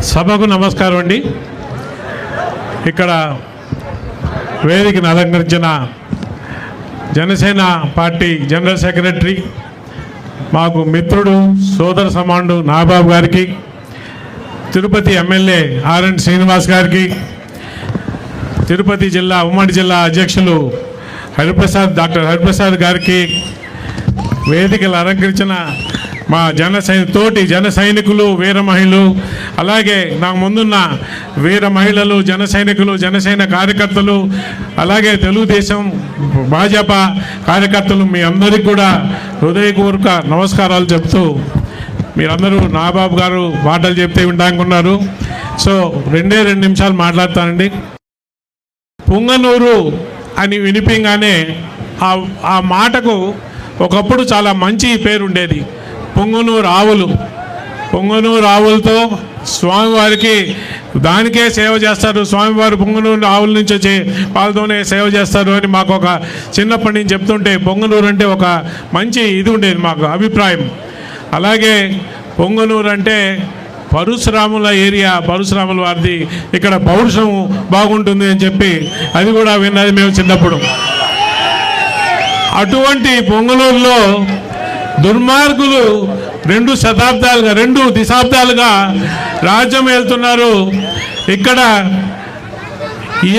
సభకు నమస్కారం అండి. ఇక్కడ వేదికను అలంకరించిన జనసేన పార్టీ జనరల్ సెక్రటరీ, మాకు మిత్రుడు, సోదర సమానుడు నాగబాబు గారికి, తిరుపతి ఎమ్మెల్యే ఆర్ఎన్ శ్రీనివాస్ గారికి, తిరుపతి జిల్లా ఉమ్మడి జిల్లా అధ్యక్షులు డాక్టర్ హరిప్రసాద్ గారికి, వేదికలు అలంకరించిన మా జన సైనికులు, వీర మహిళలు, అలాగే నాకు ముందున్న వీర మహిళలు, జన సైనికులు, జనసేన కార్యకర్తలు, అలాగే తెలుగుదేశం భాజపా కార్యకర్తలు, మీ అందరికీ కూడా హృదయపూర్వక నమస్కారాలు చెప్తూ, మీరందరూ నాగబాబు గారు మాటలు చెప్తే వింటానుకున్నారు. సో 2 నిమిషాలు మాట్లాడతానండి. పుంగనూరు అని వినిపింగానే ఆ మాటకు ఒకప్పుడు చాలా మంచి పేరు ఉండేది. పొంగనూరు ఆవులు, పొంగనూరు ఆవులతో స్వామివారికి దానికే సేవ చేస్తారు. స్వామివారు పొంగనూరు ఆవుల నుంచి వచ్చే పాలతోనే సేవ చేస్తారు అని మాకు ఒక చిన్నప్పటి నుంచి చెప్తుంటే, పొంగనూరు అంటే ఒక మంచి ఇది ఉండేది మాకు అభిప్రాయం. అలాగే పొంగనూరు అంటే పరశురాముల ఏరియా, పరశురాముల వారిది, ఇక్కడ పౌరుషం బాగుంటుంది అని చెప్పి అది కూడా విన్నది మేము చిన్నప్పుడు. అటువంటి పొంగనూరులో దుర్మార్గులు 2 దశాబ్దాలుగా రాజ్యం వెళ్తున్నారు. ఇక్కడ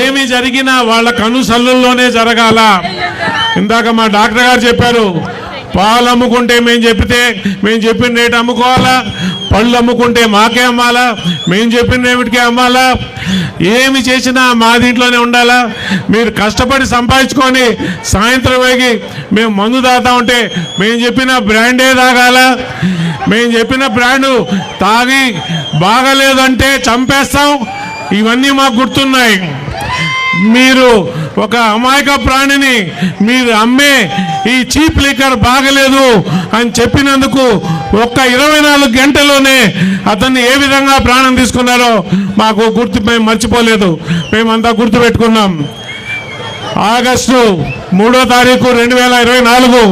ఏమి జరిగినా వాళ్ళ కనుసల్లుల్లోనే జరగాల. ఇందాక మా డాక్టర్ గారు చెప్పారు, పాలు అమ్ముకుంటే మేము చెప్పిన రేటు అమ్ముకోవాలా, పళ్ళు అమ్ముకుంటే మాకే అమ్మాలా, మేము చెప్పిన రేటుకే అమ్మాలా, ఏమి చేసినా మా దీంట్లోనే ఉండాలా. మీరు కష్టపడి సంపాదించుకొని సాయంత్రం వేగి మేము మందు తాగుతా ఉంటే మేము చెప్పిన బ్రాండే తాగాల, మేము చెప్పిన బ్రాండు తాగి బాగలేదంటే చంపేస్తాం. ఇవన్నీ మాకు గుర్తున్నాయి. మీరు ఒక అమాయక ప్రాణిని మీరు అమ్మే ఈ చీప్ లిక్కర్ బాగలేదు అని చెప్పినందుకు ఒక్క 24 గంటల్లోనే అతన్ని ఏ విధంగా ప్రాణం తీసుకున్నారో మాకు మేము మర్చిపోలేదు, మేమంతా గుర్తుపెట్టుకున్నాం. ఆగస్టు 3వ తారీఖు 2024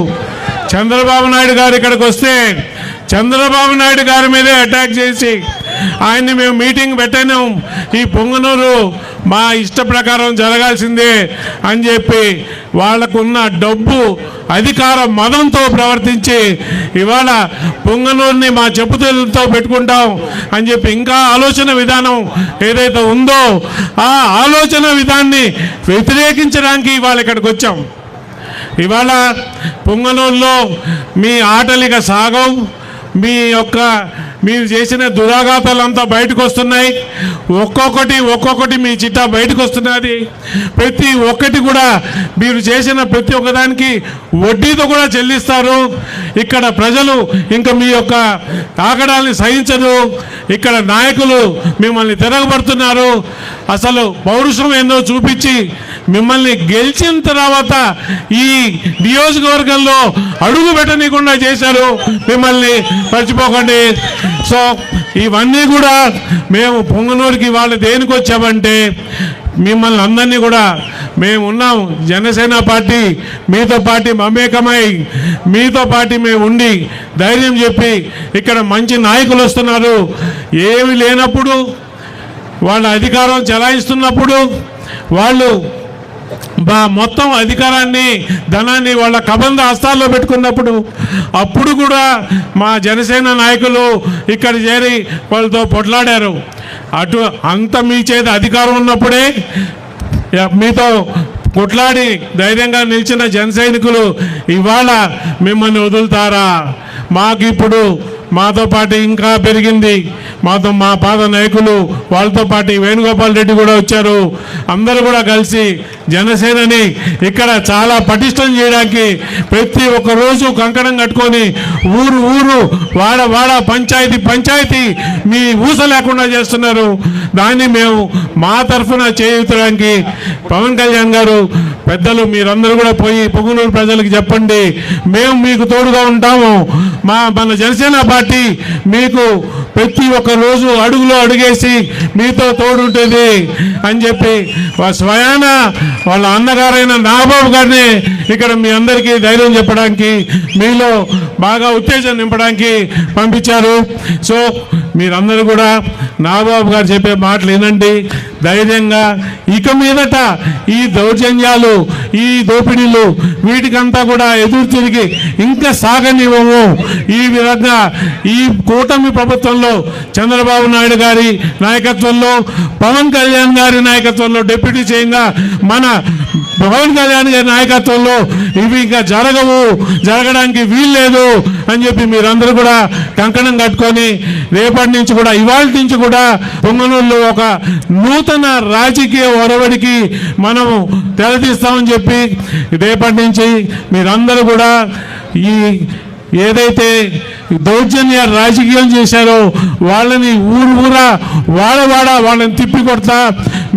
చంద్రబాబు నాయుడు గారు ఇక్కడికి వస్తే చంద్రబాబు నాయుడు గారి మీదే అటాక్ చేసి ఆయన్ని మేము మీటింగ్ పెట్టాను. ఈ పొంగనూరు మా ఇష్ట ప్రకారం జరగాల్సిందే అని చెప్పి వాళ్ళకున్న డబ్బు, అధికార మదంతో ప్రవర్తించి ఇవాళ పొంగనూరుని మా చెప్పుతలతో పెట్టుకుంటాం అని చెప్పి ఇంకా ఆలోచన విధానం ఏదైతే ఉందో ఆ ఆలోచన విధాన్ని వ్యతిరేకించడానికి ఇవాళ ఇక్కడికి వచ్చాం. ఇవాళ పొంగనూరులో మీ ఆటలిక సాగవు. మీరు చేసిన దురాఘాతాలంతా బయటకు వస్తున్నాయి. ఒక్కొక్కటి మీ చిట్టా బయటకు వస్తున్నది. ప్రతి ఒక్కటి కూడా మీరు చేసిన ప్రతి ఒక్కదానికి వడ్డీతో కూడా చెల్లిస్తారు. ఇక్కడ ప్రజలు ఇంకా మీ యొక్క తాగడాన్ని సహించరు. ఇక్కడ నాయకులు మిమ్మల్ని తిరగబడుతున్నారు. అసలు పౌరుషం ఏందో చూపించి మిమ్మల్ని గెలిచిన తర్వాత ఈ నియోజకవర్గంలో అడుగు పెట్టనీయకుండా చేశారు. మిమ్మల్ని మర్చిపోకండి. సో ఇవన్నీ కూడా మేము పొంగనూరుకి వాళ్ళు దేనికి వచ్చామంటే మిమ్మల్ని అందరినీ కూడా మేము ఉన్నాం. జనసేన పార్టీ మీతో పార్టీ మమేకమై మీతో పార్టీ మేము ఉండి ధైర్యం చెప్పి ఇక్కడ మంచి నాయకులు వస్తున్నారు. ఏమి లేనప్పుడు వాళ్ళ అధికారం చెలాయిస్తున్నప్పుడు వాళ్ళు మొత్తం అధికారాన్ని, ధనాన్ని వాళ్ళ కబంధ హస్తాల్లో పెట్టుకున్నప్పుడు అప్పుడు కూడా మా జనసేన నాయకులు ఇక్కడ చేరి వాళ్ళతో పొట్లాడారు. అంత మీ చేత అధికారం ఉన్నప్పుడే మీతో కొట్లాడి ధైర్యంగా నిలిచిన జన సైనికులు ఇవాళ మిమ్మల్ని వదులుతారా? మాకు ఇప్పుడు మాతో పాటు ఇంకా పెరిగింది. మా పాత నాయకులు వాళ్ళతో పాటు వేణుగోపాల్ రెడ్డి కూడా వచ్చారు. అందరూ కూడా కలిసి జనసేనని ఇక్కడ చాలా పటిష్టం చేయడానికి ప్రతి ఒక్క రోజు కంకణం కట్టుకొని ఊరు వాడ పంచాయతీ మీ ఊస లేకుండా చేస్తున్నారు. దాన్ని మేము మా తరఫున చేయించడానికి పవన్ కళ్యాణ్ గారు, పెద్దలు మీరందరూ కూడా పోయి పొంగనూరు ప్రజలకు చెప్పండి, మేము మీకు తోడుగా ఉంటాము. మన జనసేన పార్టీ మీకు ప్రతి ఒక్క రోజు అడుగులో అడుగేసి మీతో తోడుంటుంది అని చెప్పి స్వయాన వాళ్ళ అన్నగారైన నాగబాబు గారిని ఇక్కడ మీ అందరికీ ధైర్యం చెప్పడానికి, మీలో బాగా ఉత్తేజం నింపడానికి పంపించారు. సో మీరందరూ కూడా నాగబాబు గారు చెప్పే మాటలు వినండి ధైర్యంగా. ఇక మీదట ఈ దౌర్జన్యాలు ఈ దోపిడీలు వీటికంతా కూడా ఎదురు తిరిగి ఇంకా సాగనివ్వము. ఈ విధంగా ఈ కూటమి ప్రభుత్వంలో చంద్రబాబు నాయుడు గారి నాయకత్వంలో పవన్ కళ్యాణ్ గారి నాయకత్వంలో డిప్యూటీ సీఎంగా మన పవన్ కళ్యాణ్ గారి నాయకత్వంలో ఇవి ఇంకా జరగడానికి వీల్లేదు అని చెప్పి మీరందరూ కూడా కంకణం కట్టుకొని రేపటి నుంచి కూడా ఇవాళ నుంచి కూడా పొంగనూరులో ఒక నూతన రాజకీయ ఒరవడికి మనము తెరతీస్తామని చెప్పి రేపటి నుంచి మీరందరూ కూడా ఈ ఏదైతే దౌర్జన్య రాజకీయం చేశారో వాళ్ళని ఊరా వాడ వాళ్ళని తిప్పి కొడతా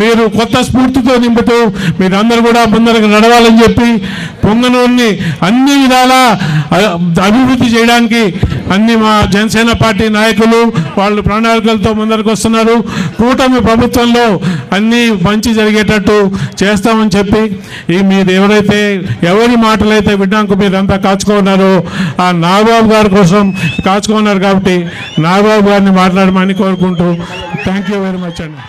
మీరు కొత్త స్ఫూర్తితో నింపుతూ మీరందరూ కూడా ముందరకు నడవాలని చెప్పి పొంగనూరుని అన్ని విధాలా అభివృద్ధి చేయడానికి అన్ని మా జనసేన పార్టీ నాయకులు వాళ్ళు ప్రణాళికలతో ముందరకు వస్తున్నారు. కూటమి ప్రభుత్వంలో అన్నీ మంచి జరిగేటట్టు చేస్తామని చెప్పి మీరు ఎవరి మాటలైతే వినడానికి మీరంతా కాచుకున్నారో ఆ నాగబాబు గారి కోసం కాచుకున్నారు కాబట్టి నాగబాబు గారిని మాట్లాడమని కోరుకుంటూ థ్యాంక్ యూ వెరీ మచ్ అండి.